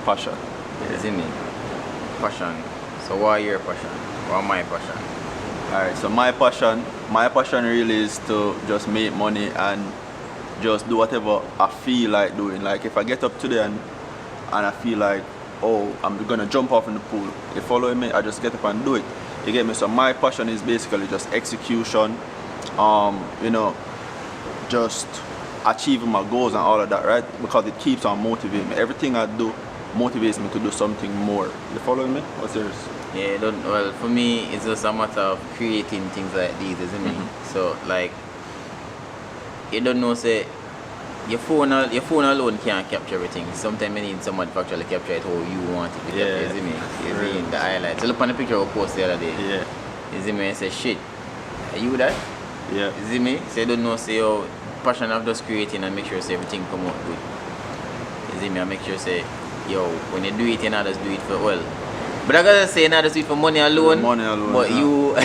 passion. Yeah. You see me? Passion. So what are your passion? What my passion? Alright, so my passion really is to just make money and just do whatever I feel like doing. Like if I get up today and I feel like, oh, I'm gonna jump off in the pool, you following me? I just get up and do it. You get me? So my passion is basically just execution, you know, just achieving my goals and all of that, right? Because it keeps on motivating me. Everything I do motivates me to do something more. You following me? What's yours? Yeah, well, for me, it's just a matter of creating things like these, isn't it? So, like, you don't know, say, your phone alone can't capture everything. Sometimes you need someone to actually capture it how you want it to capture, isn't it? You see the highlights. So look on the picture I posted the other day. Yeah. You see me? I say, shit, are you that? Yeah. You see me? So you don't know, say, your passion of just creating and make sure, say, everything come out good. You see me? I make sure, say, yo, when you do it, you not just do it for well. But I gotta say, not just do it for money alone. Money alone. But you,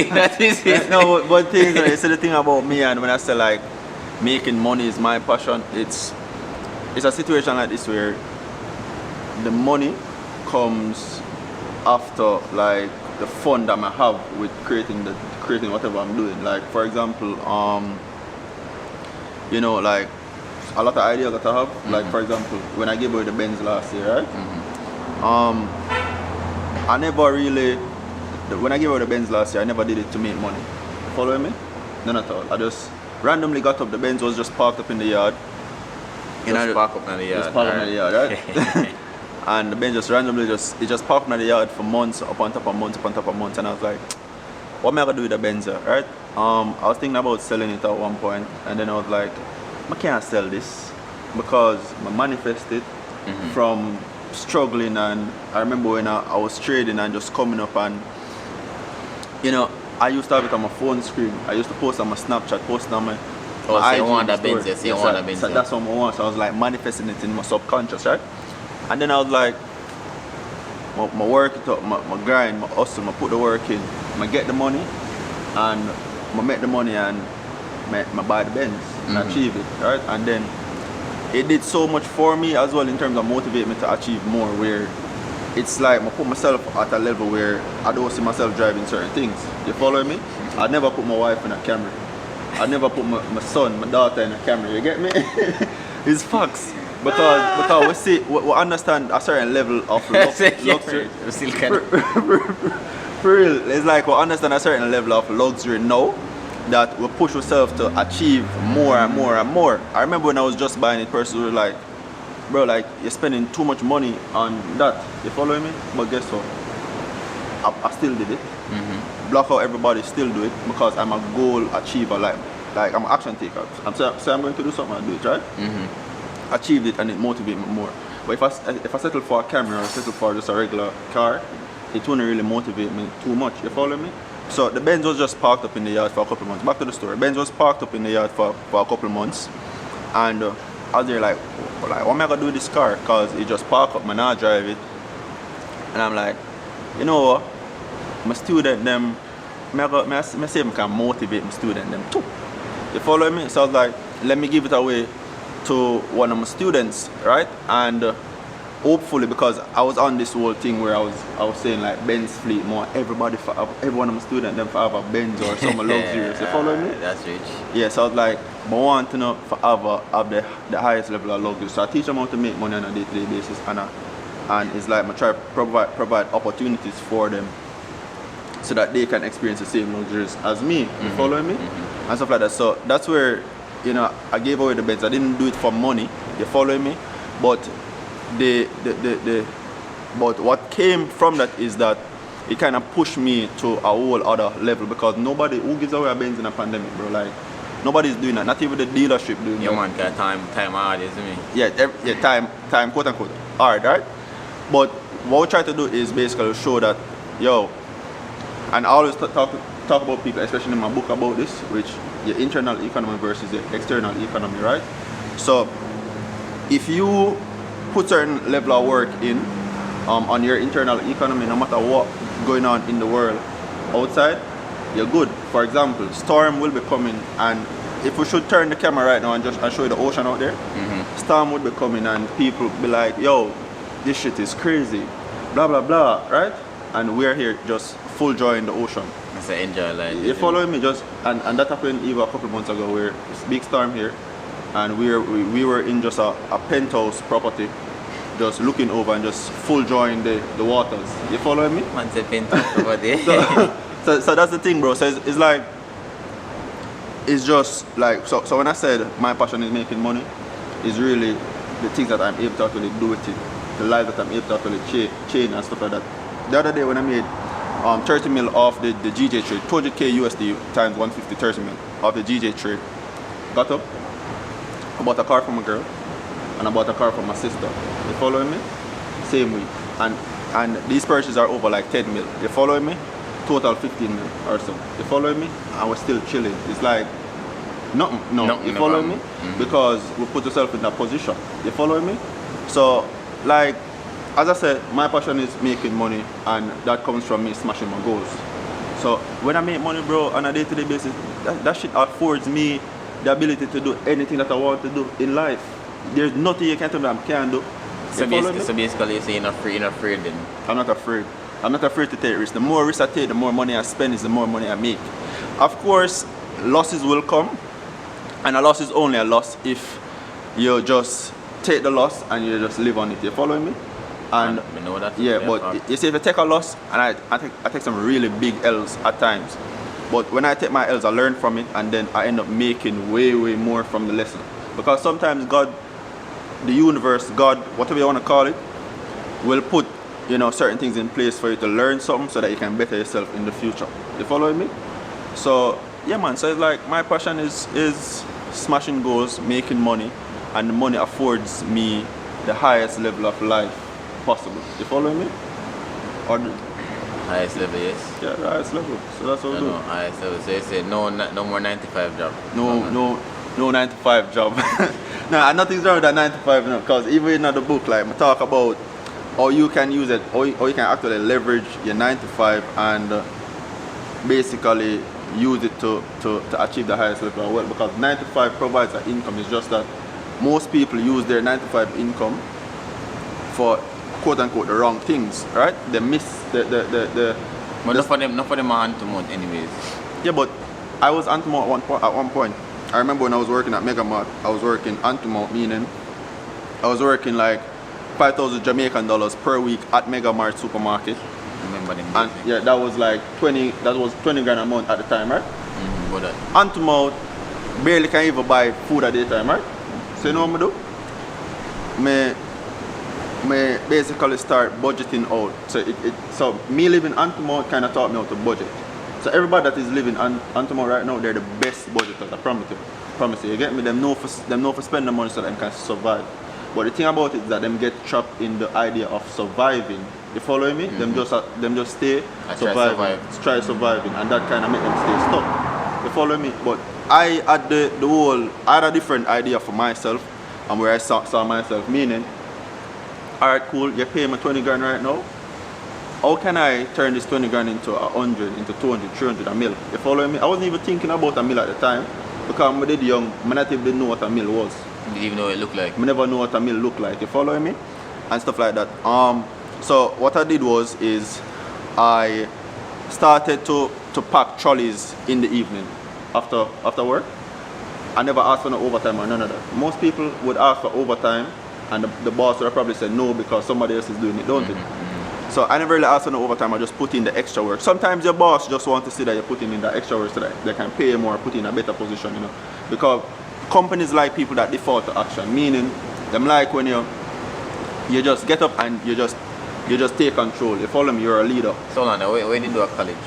that is it. No, but things, you see the thing about me, and when I say like making money is my passion, it's a situation like this where the money comes after like the fun that I have with creating whatever I'm doing. Like for example, you know, like a lot of ideas that I have. Like for example, when I gave away the Benz last year, right? I never really, when I gave away the Benz last year, I never did it to make money. You following me? None at all. I just randomly got up. The Benz was just parked up in the yard. Just parked up in the yard. Just parked up in the yard, right? And the Benz just randomly just parked in the yard for months, upon top of months, upon top of months. And I was like, what am I gonna do with the Benz, right? I was thinking about selling it at one point, and then I was like, I can't sell this because I manifested from struggling. And I remember when I was trading and just coming up, and you know, I used to have it on my phone screen. I used to post on my Snapchat, posting on my IG. You want that Benz, yes, you want that Benz. So that's what I want. So I was like manifesting it in my subconscious, right? And then I was like, my work it up, my grind, my hustle, I put the work in, I get the money, and I make the money, and I buy the Benz and achieve it, right? And then it did so much for me as well in terms of motivate me to achieve more, where it's like I put myself at a level where I don't see myself driving certain things. You follow me? I never put my wife in a camera. I never put my son, my daughter in a camera. You get me? It's facts. Because we understand a certain level of luxury. For real, it's like we understand a certain level of luxury now that we push ourselves to achieve more and more and more. I remember when I was just buying it, persons were like, bro, like you're spending too much money on that. You following me? But guess what? I still did it. Block out everybody, still do it because I'm a goal achiever. Like I'm an action taker. I'm going to do something, I do it, right? Achieved it, and it motivates me more. But if I settle for a camera or settle for just a regular car, it won't really motivate me too much. You follow me? So the Benz was just parked up in the yard for a couple of months. Back to the story. Benz was parked up in the yard for a couple of months, and I was there like, what am I gonna do with this car? Cause it just parked up, man, I drive it, and I'm like, you know what? My student them, I say I can motivate my student them too. You follow me? So I was like, let me give it away to one of my students, right? And hopefully, because I was on this whole thing where I was saying like Benz fleet more, every one of my students them for have a Benz or some luxurious. You follow me? That's rich. Yeah, so I was like, I want to know forever have the highest level of luxury. So I teach them how to make money on a day-to-day basis, and it's like I try to provide opportunities for them so that they can experience the same luxuries as me. You follow me? And stuff like that. So that's where, you know, I gave away the Benz. I didn't do it for money. You follow me? But but what came from that is that it kind of pushed me to a whole other level, because nobody who gives away a Benz in a pandemic, bro. Like nobody's doing that. Not even the dealership doing that. Yeah, man, time hard, isn't it? Yeah, time quote unquote hard, right? But what we try to do is basically show that, yo, and I always talk about people, especially in my book about this, which your internal economy versus your external economy, right? So if you put certain level of work in on your internal economy, no matter what going on in the world outside, you're good. For example, storm will be coming, and if we should turn the camera right now and show you the ocean out there, storm would be coming, and people be like, yo, this shit is crazy, blah blah blah, right? And we're here just full joy in the ocean. It's an enjoy life. You following me? Just and that happened even a couple months ago where it's big storm here, and we were in just a penthouse property, just looking over and just full joy in the waters. You following me? Man said penthouse property. So that's the thing, bro. So it's like, it's just like, so when I said my passion is making money, is really the things that I'm able to actually do with it, the life that I'm able to actually change and stuff like that. The other day when I made 30 mil off the GJ trade, 200k USD times 150, 30 mil off the GJ trade, got up, I bought a car for my girl, and I bought a car for my sister. You following me? Same week. And these purchases are over like 10 mil. You following me? Total 15 mil or so. You following me? And we're still chilling. It's like nothing. No, you following me? Because we put yourself in that position. You following me? So like, as I said, my passion is making money, and that comes from me smashing my goals. So when I make money, bro, on a day-to-day basis, that shit affords me the ability to do anything that I want to do in life. There's nothing you can tell me I can't do. So basically you're saying you're not afraid then? I'm not afraid. I'm not afraid to take risks. The more risks I take, the more money I spend is the more money I make. Of course, losses will come, and a loss is only a loss if you just take the loss and you just live on it. You following me? And I know that. yeah, but you see, if I take a loss, and I take some really big L's at times, but when I take my L's, I learn from it, and then I end up making way more from the lesson. Because sometimes God, the universe, God, whatever you want to call it, will put, you know, certain things in place for you to learn something so that you can better yourself in the future. You following me? So yeah, man. So it's like my passion is smashing goals, making money, and the money affords me the highest level of life possible. You following me? Or highest level, yes. Yeah, the highest level. So that's what we do. No, highest level. So you say no more 9-to-5 job. No 9-to-5 job. Nah, nothing's wrong with that 9-to-5 now, because even in the book, like I talk about how you can use it, or you can actually leverage your 9-to-5 and basically use it to achieve the highest level of wealth. Because 9-to-5 provides an income. It's just that most people use their 9-to-5 income for quote unquote the wrong things, right? They miss the But not for them hand to mount anyways. Yeah, but I was hand to mount at one point. I remember when I was working at Megamart, I was working hand to mount, meaning I was working like 5,000 Jamaican dollars per week at Megamart supermarket. Remember them? And yeah, that was like 20 grand a month at the time, right? But that. Hand to mount, barely can even buy food at the time, right? So you know what I do? Me basically start budgeting out. So me living hand to mouth kind of taught me how to budget. So everybody that is living hand to mouth right now, they're the best budgeters. I promise you. You get me? Them know for spend the money so that they can survive. But the thing about it is that them get trapped in the idea of surviving. You following me? Them just stay surviving, try surviving, and that kind of make them stay stuck. You follow me? But I had a different idea for myself, and where I saw myself, meaning, alright, cool, you're paying me 20 grand right now. How can I turn this 20 grand into 100, into 200, 300, a mil? You following me? I wasn't even thinking about a mil at the time, because when I did young, I not even know what a mil was. You didn't even know what it looked like? I never know what a mil looked like. You following me? And stuff like that. So what I did was I started to pack trolleys in the evening after work. I never asked for no overtime or none of that. Most people would ask for overtime, and the boss would probably say no because somebody else is doing it, don't it? So I never really asked for no overtime. I just put in the extra work. Sometimes your boss just wants to see that you're putting in the extra work so that they can pay you more, put you in a better position, you know. Because companies like people that default to action, meaning them like when you just get up and you just take control. You follow me, you're a leader. So now, where did you do at college?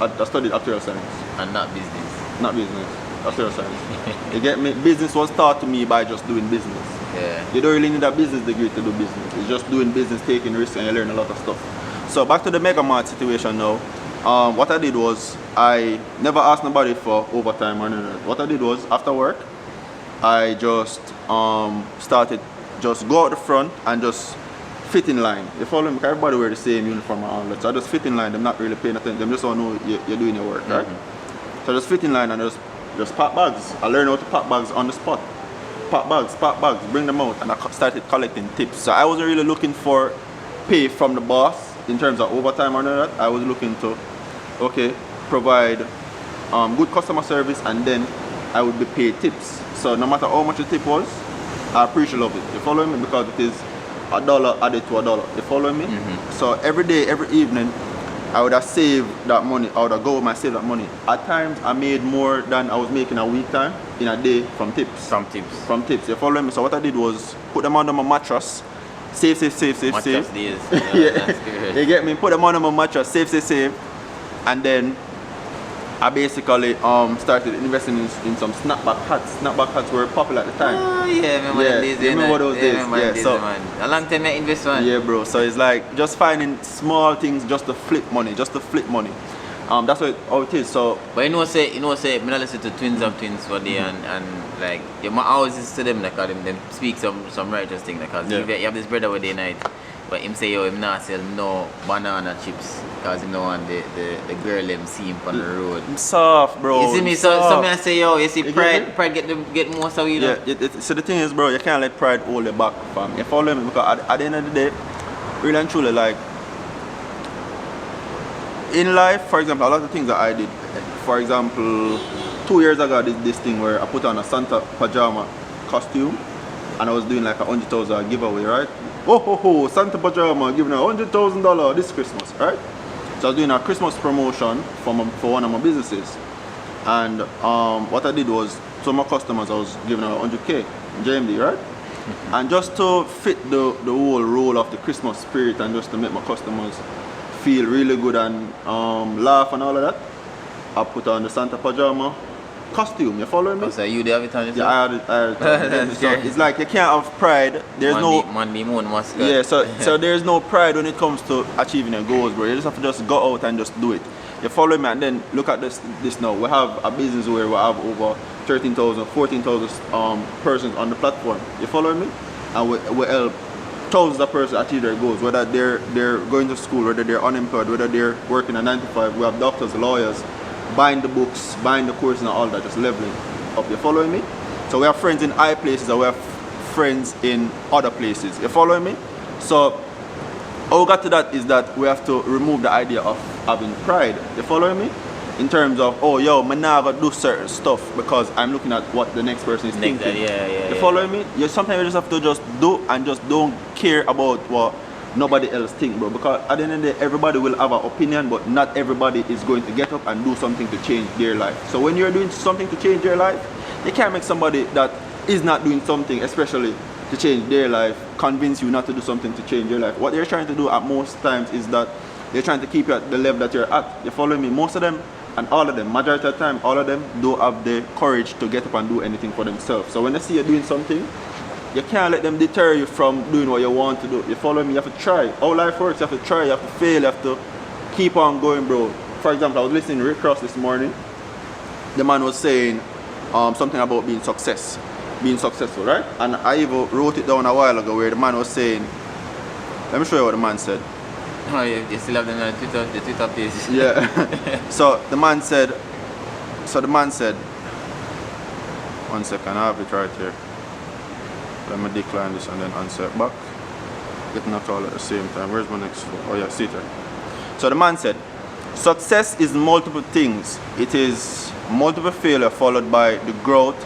I studied actuarial science. And not business? Not business, actuarial science. You get me? Business was taught to me by just doing business. Yeah. You don't really need a business degree to do business. It's just doing business, taking risks, and you learn a lot of stuff. So back to the Megamart situation now. What I did was I never asked nobody for overtime or anything. What I did was after work, I just started just go out the front and just fit in line. You follow me? Everybody wear the same uniform and all that. So I just fit in line. They're not really paying attention. They just want to know you're doing your work, right? So I just fit in line and just pack bags. I learned how to pack bags on the spot. pack bags, bring them out, and I started collecting tips. So I wasn't really looking for pay from the boss in terms of overtime or none of that. I was looking to, okay, provide good customer service, and then I would be paid tips. So no matter how much the tip was, I appreciate love it. You follow me? Because it is $1 added to $1. You follow me? So every day, every evening, I would have saved that money. I would have go and save that money. At times, I made more than I was making a week time in a day from tips. From tips. From tips. You follow me? So what I did was put them under my mattress, save. Mattress days. Yeah, that's good. you get me? Put them under my mattress, save, and then I basically started investing in some snapback hats. Snapback hats were popular at the time. Oh yeah, remember Yeah, these days. you remember those days? Yeah, so man. A long time I invest one. yeah, bro. So it's like just finding small things just to flip money, That's how it is. So But you know say, me not listen to Twins of Twins for day and like you might always listen to them like them speak some righteous thing because Yeah. you have this brother with day night, but him say him not sell no banana chips because him no want the girl them see him on the road. I'm soft, bro. You see me? I'm So soft. me I say yo, you see You pride get me? get most of you know. Yeah, so the thing is, bro, you can't let pride hold you back, fam. You follow me? Because at the end of the day, really and truly, like, in life, for example, a lot of things that I did, for example, 2 years ago, I did this thing where I put on a Santa pajama costume, and I was doing like a $100,000 giveaway, right? Oh, Santa pajama giving a $100,000 this Christmas, right? So I was doing a Christmas promotion for one of my businesses. And what I did was, to my customers, I was giving a 100K JMD, right? And just to fit the whole role of the Christmas spirit and just to make my customers feel really good and laugh and all of that, I put on the Santa pajama costume. You following me? So you do have it on yourself? Yeah, I had it. So it's like you can't have pride. There's Man be moon must yeah, so there's no pride when it comes to achieving your goals, bro. You just have to just go out and just do it. You follow me, and then look at this now. We have a business where we have over 13,000, 14,000 persons on the platform. You follow me? And we help thousands of persons achieve their goals, whether they're going to school, whether they're unemployed, whether they're working a 9 to 5. We have doctors, lawyers, buying the books, buying the courses and all that, just leveling up. You following me? So we have friends in high places and we have friends in other places. You following me? So how we got to that is that we have to remove the idea of having pride. You following me? In terms of, oh yo, I'm not gonna do certain stuff because I'm looking at what the next person is thinking. Yeah. You following me? Sometimes you just have to just do and just don't care about what nobody else think, bro. Because at the end of the day, everybody will have an opinion, but not everybody is going to get up and do something to change their life. So when you're doing something to change your life, you can't make somebody that is not doing something, especially to change their life, convince you not to do something to change your life. What they're trying to do at most times is that they're trying to keep you at the level that you're at. You follow me? Most of them and all of them, majority of the time, all of them don't have the courage to get up and do anything for themselves. So when they see you doing something, you can't let them deter you from doing what you want to do. You follow me? You have to try. How life works, you have to try, you have to fail, you have to keep on going, bro. For example, I was listening to Rick Ross this morning. The man was saying something about being successful, right? And I even wrote it down a while ago where the man was saying, let me show you what the man said. Oh, you still have them on the Twitter page. Yeah. So the man said, one second, I have it right here. Let me decline this and then answer it back. Getting that all at the same time. Where's my next phone? Oh yeah, see it right. So the man said, success is multiple things. It is multiple failure followed by the growth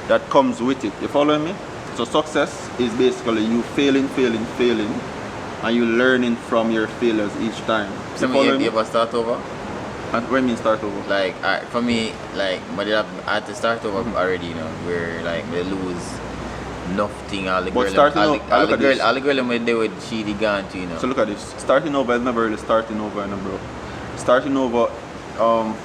that comes with it. You following me? So success is basically you failing, and you learning from your failures each time. So you ever start over? And what do you mean start over? Like for me, like I had to start over already, you know, where like we lose nothing. All the girls, all the girls when they would she the gone to, you know. So look at this. Starting over is never really starting over, you know, bro. Starting over,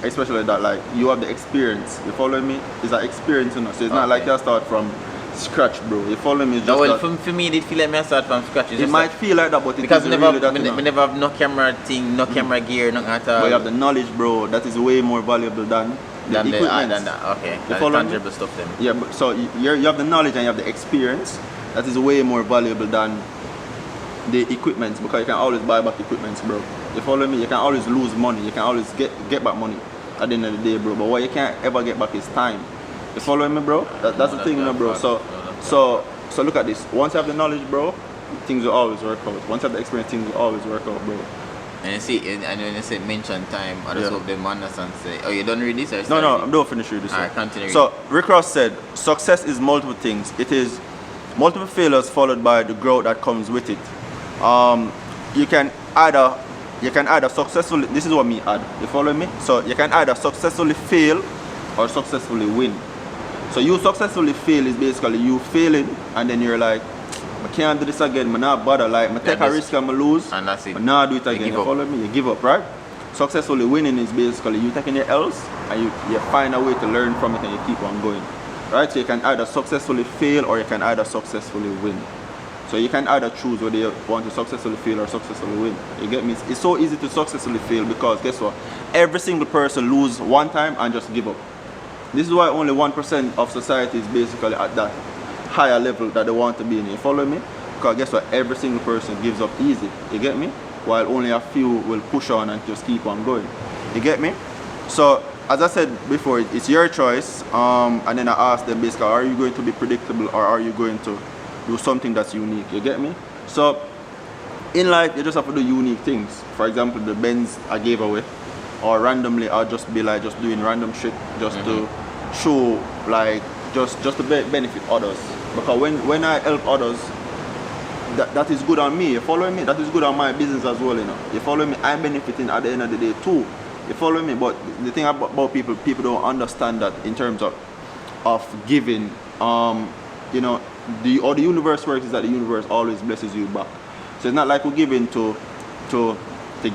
especially that like you have the experience. You follow me? It's an experience, you know. So it's not like you start from scratch, bro. You follow me? It's just well, for me, it feel like I start from scratch. It might like, feel like that, but because we never have no camera thing, no camera gear, nothing at all. But you have the knowledge, bro. That is way more valuable than the equipment. Okay, you follow tangible stuff then. Yeah, but so you have the knowledge and you have the experience. That is way more valuable than the equipment, because you can always buy back equipment, bro. You follow me? You can always lose money. You can always get back money at the end of the day, bro. But what you can't ever get back is time. You following me, bro? That's the thing, you know, bro. So So look at this. Once you have the knowledge, bro, things will always work out. Once you have the experience, things will always work out, bro. And you see, and when you say mention time, I just hope them understand say, oh, you don't read this? Or No, I'm not finished with this. Alright, continue. So Rick Ross said, success is multiple things. It is multiple failures followed by the growth that comes with it. You can either successfully, this is what me add, you follow me? So you can either successfully fail or successfully win. So you successfully fail is basically you failing and then you're like, I can't do this again, I not bother, like I take a risk and I lose, and that's it. I not do it again, you follow me? You give up, right? Successfully winning is basically you taking your L's and you find a way to learn from it and you keep on going. Right? So you can either successfully fail or you can either successfully win. So you can either choose whether you want to successfully fail or successfully win. You get me? It's so easy to successfully fail because guess what? Every single person lose one time and just give up. This is why only 1% of society is basically at that higher level that they want to be in. You follow me? Because guess what? Every single person gives up easy. You get me? While only a few will push on and just keep on going. You get me? So as I said before, it's your choice. And then I asked them basically, are you going to be predictable or are you going to do something that's unique? You get me? So in life, you just have to do unique things. For example, the Benz I gave away, or randomly I'll just be like just doing random shit just to show like just to benefit others. Because when I help others, that is good on me. You follow me? That is good on my business as well, you know. You follow me? I'm benefiting at the end of the day too. You follow me? But the thing about people don't understand that in terms of giving, you know, the universe works is that the universe always blesses you back. So it's not like we're giving to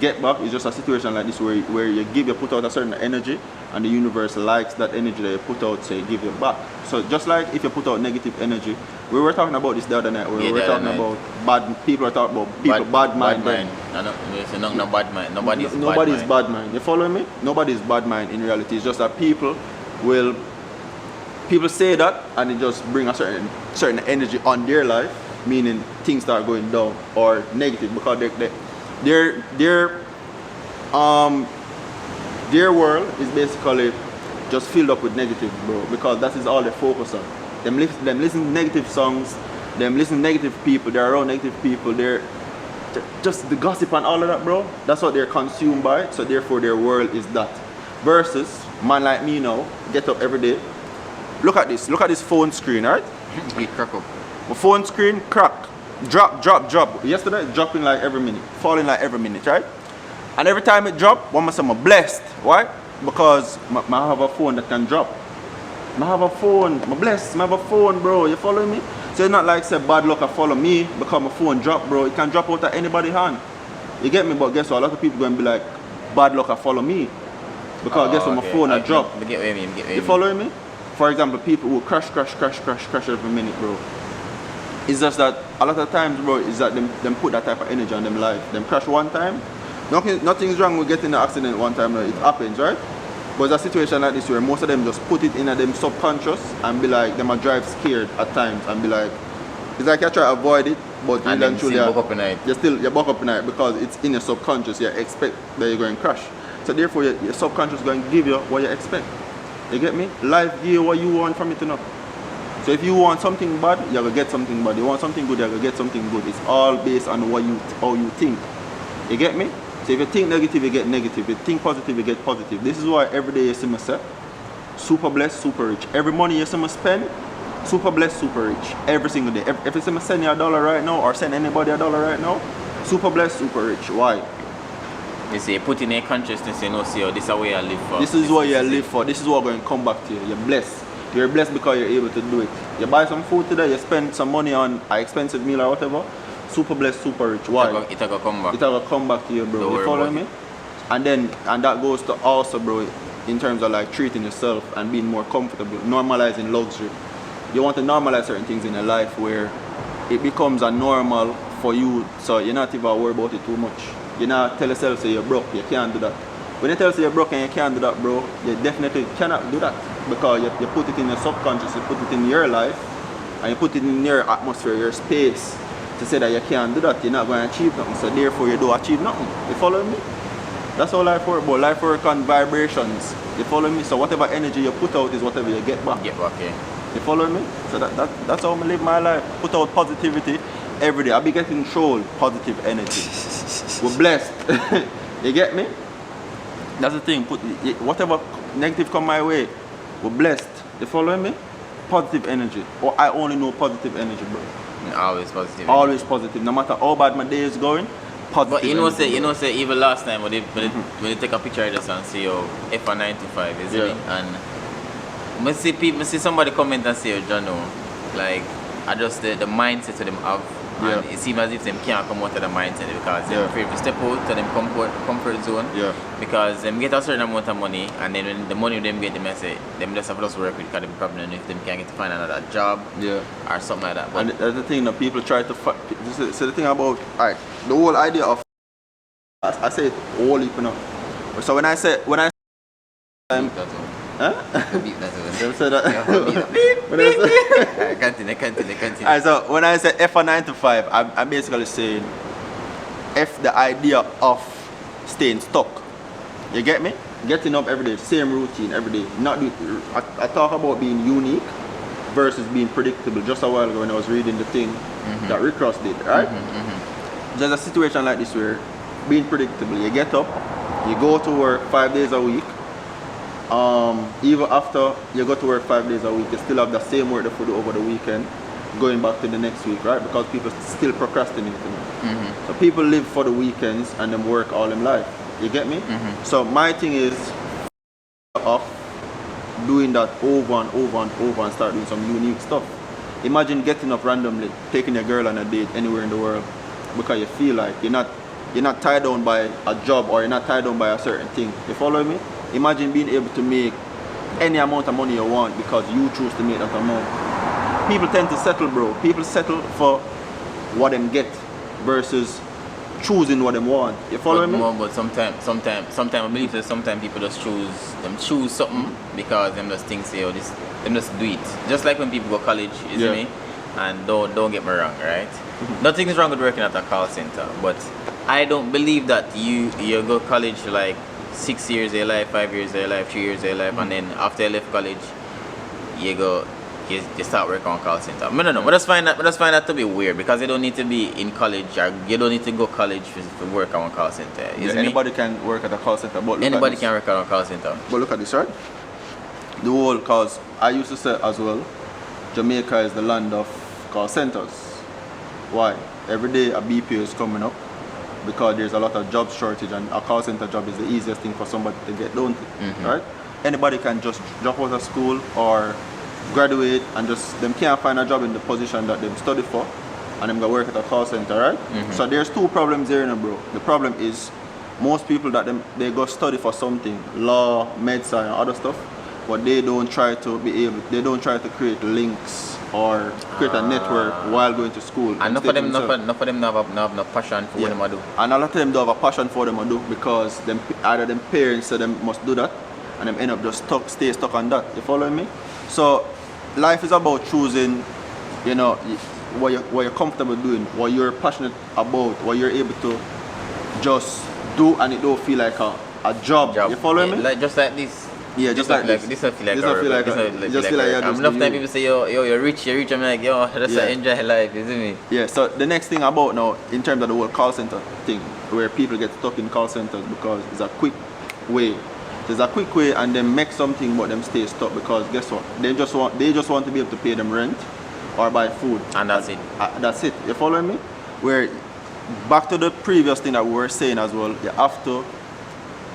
get back. It's just a situation like this where you put out a certain energy and the universe likes that energy that you put out, so it give you back. So just like if you put out negative energy, we were talking about this the other night. We were talking about people are talking about bad mind. No bad mind. Nobody's bad mind. You follow me? Nobody's bad mind in reality. It's just that people say that and it just bring a certain energy on their life, meaning things start going down or negative because their world is basically just filled up with negative, bro, because that is all they focus on. Them listen to negative songs, them listen to negative people, they're around negative people, they're just the gossip and all of that, bro. That's what they're consumed by, so therefore their world is that. Versus man like me now, get up every day. Look at this phone screen, right? It crack up. My phone screen crack. Drop. Yesterday it dropping like every minute, falling like every minute, right? And every time it drop, one must say I'm blessed. Why? Because I have a phone that can drop. I have a phone, I'm blessed, I have a phone, bro. You follow me? So it's not like say bad luck I follow me because my phone drop, bro. It can drop out of anybody's hand. You get me? But guess what? A lot of people going to be like, bad luck I follow me. Because guess what? My phone I drop. You following me? For example, people who crash every minute, bro. It's just that a lot of times, bro, is that them put that type of energy on them life. Them crash one time, nothing's wrong with getting an accident one time, no, it happens, right? But it's a situation like this where most of them just put it in them subconscious and be like, them a drive scared at times and be like, it's like you try to avoid it, but and you still buck up in night. You buck up in night because it's in your subconscious. You expect that you're going to crash. So therefore, your subconscious is going to give you what you expect. You get me? Life give you what you want from it enough. So if you want something bad, you're going to get something bad. You want something good, you're going to get something good. It's all based on how you think. You get me? So if you think negative, you get negative. If you think positive, you get positive. This is why every day you see me say, super blessed, super rich. Every money you see me spend, super blessed, super rich. Every single day. If you see me send you $1 right now or send anybody $1 right now, super blessed, super rich. Why? You say, put in a consciousness, you know, see, this is what you live for. This is what you live for. This is what going to come back to you. You're blessed. You're blessed because you're able to do it. You buy some food today, you spend some money on an expensive meal or whatever. Super blessed, super rich. Why? It's going to come back. It's going to come back to you, bro. Don't you follow me? it. And that goes to also, bro, in terms of like treating yourself and being more comfortable, normalizing luxury. You want to normalize certain things in your life where it becomes a normal for you, so you're not even worried about it too much. You not tell yourself say you're broke, you can't do that. When you tell yourself you're broke and you can't do that, bro, you definitely cannot do that because you put it in your subconscious, you put it in your life, and you put it in your atmosphere, your space, to say that you can't do that, you're not going to achieve nothing, so therefore you don't achieve nothing. You follow me? That's how life works, but life works on vibrations. You follow me? So whatever energy you put out is whatever you get back. Yeah. You follow me? So that's how I live my life. Put out positivity every day. I be getting shown positive energy. We're blessed. You get me? That's the thing. Whatever negative come my way, we're blessed. You follow me? Positive energy. Or I only know positive energy, bro. Always positive. Always positive. No matter how bad my day is going, positive. But energy, you know, say even last time when they take a picture of us and see your F925, isn't it? And I see somebody comment and say, Jono, like I just the mindset to them have. And it seems as if them can't come out of the mindset because they're afraid to step out to them comfort zone. Yeah. Because them get a certain amount of money, and then when the money them get, them say them just have to work with because they probably don't know if them can't get to find another job. Or something like that. But and that's the thing that people try to so the thing about the whole idea of I say it all you know. So when I huh? Them say that. Continue. Alright, so when I say F925, I'm basically saying F the idea of staying stuck. You get me? Getting up every day, same routine every day. I talk about being unique versus being predictable. Just a while ago when I was reading the thing that Rick Ross did, right? There's a situation like this where being predictable, you get up, you go to work 5 days a week. Even after you go to work 5 days a week, you still have the same work to do over the weekend, going back to the next week, right? Because people still procrastinate. So people live for the weekends and then work all in life. You get me? So my thing is off doing that over and over and over and start doing some unique stuff. Imagine getting up randomly, taking a girl on a date anywhere in the world because you feel like you're not tied down by a job or you're not tied down by a certain thing. You follow me? Imagine being able to make any amount of money you want because you choose to make that amount. People tend to settle, bro. People settle for what them get versus choosing what them want. You follow me? But sometimes I believe that sometimes people just choose something because them just think say, them just do it. Just like when people go college, you see me? And don't get me wrong, right? Nothing is wrong with working at a call center, but I don't believe that you go college like 6 years of your life, 5 years of your life, 3 years of your life, and then after you left college, you start working on call center. No. But just find that to be weird because you don't need to be in college or you don't need to go college to work on a call center. Anybody can work at a call center. But anybody can work on a call center. But look at this, right? The whole cause I used to say as well, Jamaica is the land of call centers. Why? Every day a BPO is coming up. Because there's a lot of job shortage and a call center job is the easiest thing for somebody to get done, right? Anybody can just drop out of school or graduate and them can't find a job in the position that they study for and them go work at a call center, right? So there's two problems here, bro. The problem is most people that they go study for something, law, medicine and other stuff, but they don't try to create links or create a network while going to school. And enough of them have no passion for what they do. And a lot of them don't have a passion for them to do because either them parents say them must do that and them end up just stay stuck on that. You follow me? So life is about choosing, what you're comfortable doing, what you're passionate about, what you're able to just do and it don't feel like a job. You follow me? Like just like this. Yeah, just like this. This feel like enough time people say you're rich. I'm like that's enjoy life, isn't it? Yeah. So the next thing about now in terms of the whole call center thing, where people get stuck in call centers because it's a quick way. There's a quick way and they make something but them stay stuck because guess what? They just want to be able to pay them rent or buy food. And that's it. That's it. You following me? Where back to the previous thing that we were saying as well, you have to,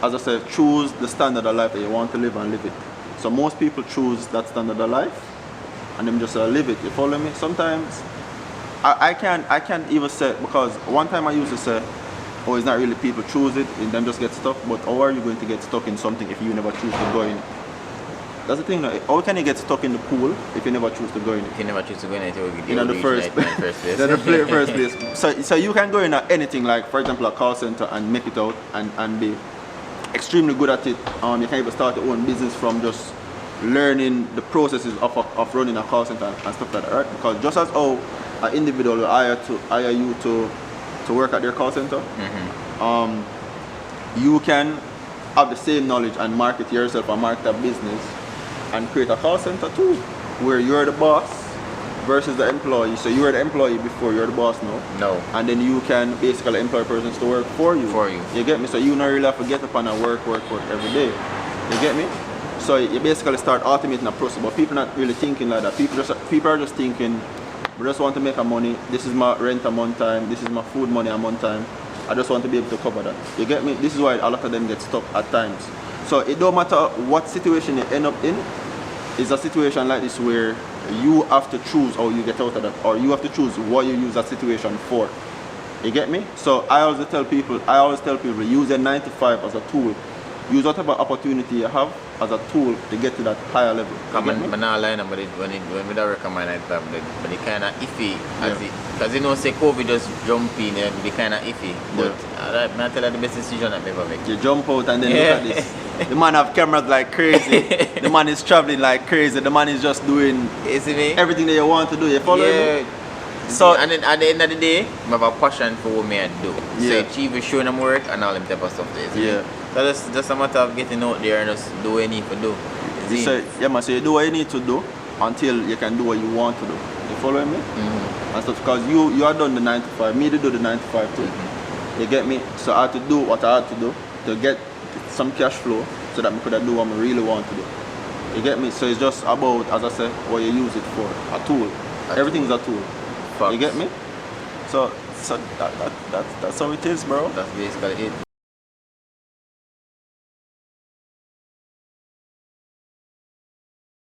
as I said, choose the standard of life that you want to live and live it. So most people choose that standard of life and them just live it. You follow me? Sometimes I can't even say, because one time I used to say, oh, it's not really people choose it and them just get stuck, but how are you going to get stuck in something if you never choose to go in it? That's the thing. How can you get stuck in the pool if you never choose to go in it? If you never choose to go in it, in the first place. So you can go in at anything, like for example a call center, and make it out and be extremely good at it. You can even start your own business from just learning the processes of running a call center and stuff like that, right? Because just as how an individual will hire you to work at their call center, you can have the same knowledge and market yourself and market a business and create a call center too. where you're the boss versus the employee. So you're the employee before you're the boss now. No. And then you can basically employ persons to work for you. You get me? So you don't really have to get up and work every day. You get me? So you basically start automating a process, but people not really thinking like that. People are just thinking, we just want to make a money. This is my rent a month time. This is my food money a month time. I just want to be able to cover that. You get me? This is why a lot of them get stuck at times. So it don't matter what situation you end up in. It's a situation like this where you have to choose how you get out of that, or you have to choose what you use that situation for. You get me? So I always tell people, use a 9 to 5 as a tool. Use whatever opportunity you have as a tool to get to that higher level. I'm not lying about it when we don't recommend it, but it kind of iffy. Because you know, say COVID just jump in and be kind of iffy. But I tell you the best decision I ever make. You jump out and then look at this. The man have cameras like crazy. The man is traveling like crazy. The man is just doing everything that you want to do. You follow me? So and then at the end of the day, I have a passion for what I do. So achieve showing them work and all them type of stuff there. So that's just a matter of getting out there and just do what you need to do. So you do what you need to do until you can do what you want to do. You follow me? And stuff, because you are done the 9 to 5. Me to do the 9 to 5 too. You get me? So I had to do what I had to do to get some cash flow so that I could do what I really want to do. You get me? So it's just about, as I said, what you use it for. A tool. Everything's a tool. You get me? So that's how it is, bro. That's basically it.